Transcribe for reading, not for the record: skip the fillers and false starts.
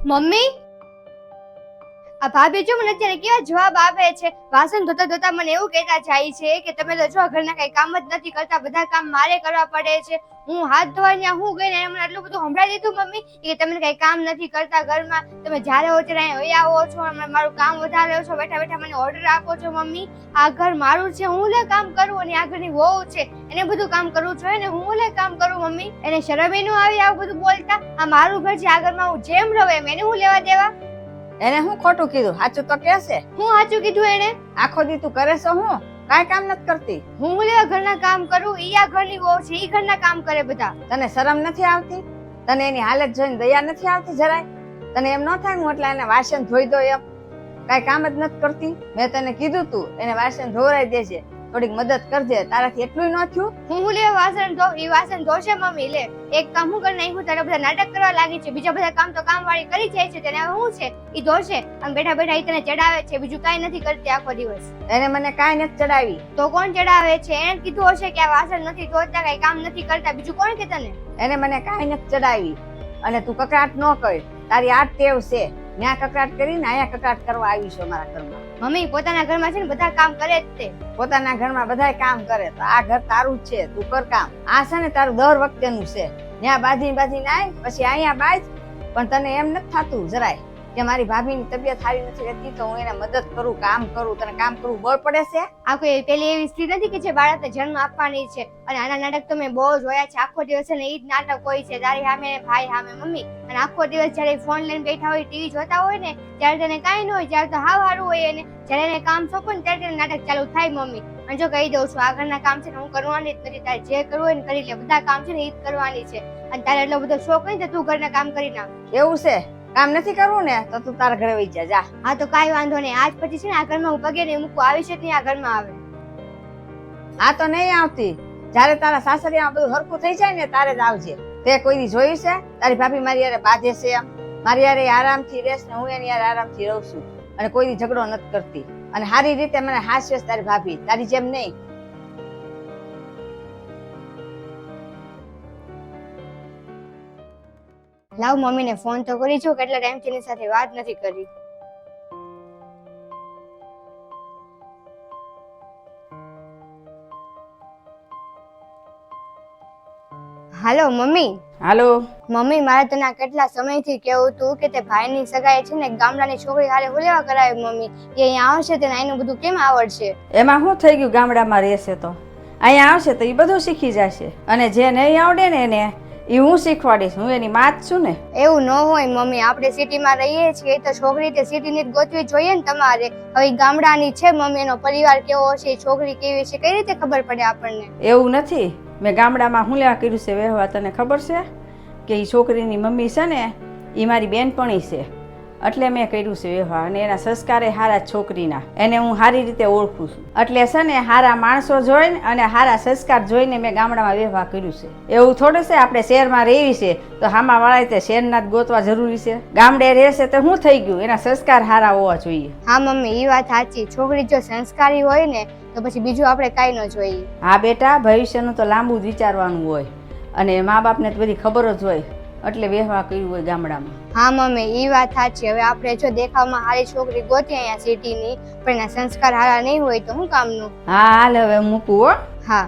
Mummy, આ ભાભી જો મને અત્યારે કેવા જવાબ આપે છે. વાસણ ધોતા ધોતા મને એવું કહેતા જાય છે કે તમે તો જો ઘરના કઈ કામ જ નથી કરતા, બધા કામ મારે કરવા પડે છે. હું હાથ ધોવા ત્યાં હું ગઈ ને મને આટલું બધું સંભળાવી દીધું મમ્મી કે તમે કઈ કામ નથી કરતા ઘરમાં, તમે જ્યારે હો ત્યારે અહીંયા આવો છો, મારું કામ વધારે છો, બેઠા બેઠા મને ઓર્ડર આપો છો. મમ્મી, આ ઘર મારું છે, હું લે કામ કરું, અને આ ઘરની વહુ છે, એને બધું કામ કરવું જોઈએ ને, હું લે કામ કરું. મમ્મી, એને શરમ ય ન આવી આવું બધું બોલતા? આ મારું ઘર છે, આ ઘરમાં હું જેમ રહું એમ, એને હું લેવા દેવા? એને હું ખોટું કીધું? સાચું તો કે છે. હું સાચું કીધું એને? આખો દી તું કરે છો, હું કાઈ કામ નથી કરતી. હું લેવા ઘરના કામ કરું, ઈ આ ઘરની વહુ છે, ઈ ઘરના કામ કરે બધા. તને શરમ નથી આવતી? તને એની હાલત જોઈને દયા નથી આવતી જરાય? તને એમ ન થાય હું એટલે એને વાસણ ધોઈ દો એમ? કાઈ કામ જ નથી કરતી. મેં તને કીધું તું એને વાસણ ધોરાઈ દેજે, થોડીક મદદ કરજે. તારાથી એટલું ન થયું? હું લેવા વાસણ ધો, ઈ વાસણ ધોશે મમ્મી. લે, એક કામ હું કરી નાખ્યું, તારા બધા નાટક કરવા લાગી છે, બીજા બધા કામ તો કામ વાળી કરી જાય છે, તેને હવે શું છે ઈ ધોશે, અને બેઠા બેઠા ઈ તને ચડાવે છે, બીજું કાઈ નથી કરતી આખો દિવસ. એને મને કાઈ નથી ચડાવી. તો કોણ ચડાવે છે? એને કીધું હશે કે આ વાસણ નથી ધોતા, કઈ કામ નથી કરતા, બીજું કોણ કે તને? એને મને કાઈ નથી ચડાવી. અને તું કકડાટ ન કર, તારી આ ટેવ છે. ત્યાં કકડાટ કરીને અહીંયા કકડાટ કરવા આવી છો મારા ઘરમાં. મમ્મી, પોતાના ઘરમાં છે ને બધા કામ કરે જ તે. પોતાના ઘરમાં બધાય કામ કરે, તો આ ઘર તારું જ છે, તું કર કામ. આ છે ને તારું દર વખતેનું છે, ત્યાં બાજી નાય પછી અહીંયા બાજ. પણ તને એમ નથી થતું જરાય કે મારી ભાભીની તબિયત સારી નથી રહેતી તો હું એને મદદ કરું, કામ કરું? તને કામ કરવું બળ પડે છે? આ કોઈ પેલી એવી સ્ત્રી નથી કે જે બાળકને જન્મ આપવાની છે. અને આના નાટક તો મેં બહુ જોયા છે, આખો દિવસ છે ને ઈ જ નાટક હોય છે, તારી સામે ભાઈ સામે. મમ્મી, અને આખો દિવસ જયારે ફોન લઈને બેઠા હોય, ટીવી જોતા હોય ને, ત્યારે તેને કાંઈ ન હોય, ત્યારે તો હાવ હારું હોય. એને જયારે એને કામ સોંપો ને ત્યારે તેને નાટક ચાલુ થાય. મમ્મી, અને જો કહી દઉં છું, આ ઘરના કામ છે ને હું કરવાની જ નથી, તારે જે કરવું હોય ને કરી લે, બધા કામ છે ને ઈ જ કરવાની છે. અને તારે એટલો બધો શોખ નહીં તો તું ઘરના કામ કરી નાખ. એવું છે? કામ નથી કરવું ને તો તું તારા ઘરે વઈ જા. હા તો કાઈ વાંધો નહીં, આજ પછી છે ને આ ઘરમાં હું પગે નહીં મૂકું, આવી છે ત્યાં આ ઘરમાં આવે. આ તો નહીં આવતી. જયારે તારા સાસરિયામાં બધું હરખું થઈ જાય ને ત્યારે જ આવજે. તે કોઈ દી જોયું છે તારી ભાભી મારી યારે બાંધે છે એમ? મારી યારે આરામથી રહેશ ને હું એની યારે આરામથી રહું છું, અને કોઈ દી ઝઘડો નથી કરતી, અને સારી રીતે મને હાસ્ય છે તારી ભાભી, તારી જેમ નહીં. લાવ મમ્મીને ફોન તો કરી જો, કેટલા ટાઈમથી એની સાથે વાત નથી કરી. હાલો મમ્મી. હાલો મમ્મી, મારે તને આ કેટલા સમયથી કેવું તું કે તે ભાઈની સગાઈ છે ને ગામડાની છોકરી હારે હુલેવા કરાવી. મમ્મી, એ અહીંયા આવશે તેને આનું બધું કેમ આવડશે? એમાં શું થઈ ગયું? ગામડામાં રહેશે તો અહીંયા આવશે તો એ બધું શીખી જશે, અને જે નહીં આવડે ને એને એ હું શીખવાડીશ. હું એની માં જ છું ને. એવું ન હોય મમ્મી, આપણે સિટીમાં રહીએ છીએ તો છોકરી તે સિટીની જ ગોતવી જોઈએ ને તમારે. હવે ગામડાની છે મમ્મી, એનો પરિવાર કેવો છે, છોકરી કેવી છે, કઈ રીતે ખબર પડે આપણને? એવું નથી. મેં ગામડામાં હું લેવા કર્યું છે વ્યવહાર, તને ખબર છે કે એ છોકરીની મમ્મી છે ને એ મારી બેનપણી છે, એટલે મેં કર્યું છે વ્યવહાર. અને એના સંસ્કારે હારા છોકરીના, એને હું સારી રીતે ઓળખું છું. એટલે છે ને હારા માણસો જોઈને અને હારા સંસ્કાર જોઈને મેં ગામડામાં વ્યવહાર કર્યું છે. એવું થોડું છે આપણે શહેરમાં રહેવી છે તો હામા વાળા તે શહેરના જ ગોતવા જરૂરી છે? ગામડે રહેશે તો શું થઈ ગયું? એના સંસ્કાર હારા હોવા જોઈએ. હા મમ્મી, એ વાત સાચી. છોકરી જો સંસ્કારી હોય ને તો પછી બીજું આપણે કાંઈ ન જોઈએ. હા બેટા, ભવિષ્યનું તો લાંબુ જ વિચારવાનું હોય, અને મા બાપને તો બધી ખબર જ હોય, એટલે વ્યવહાર કર્યું હોય ગામડામાં. હા મમ્મી, એ વાત સાચી. હવે આપણે જો દેખાવમાં હારી છોકરી ગોતી અહીંયા સિટીની, પણ એના સંસ્કાર હારા નહીં હોય તો શું કામનું? હા હાલ હવે મૂકું હો. હા.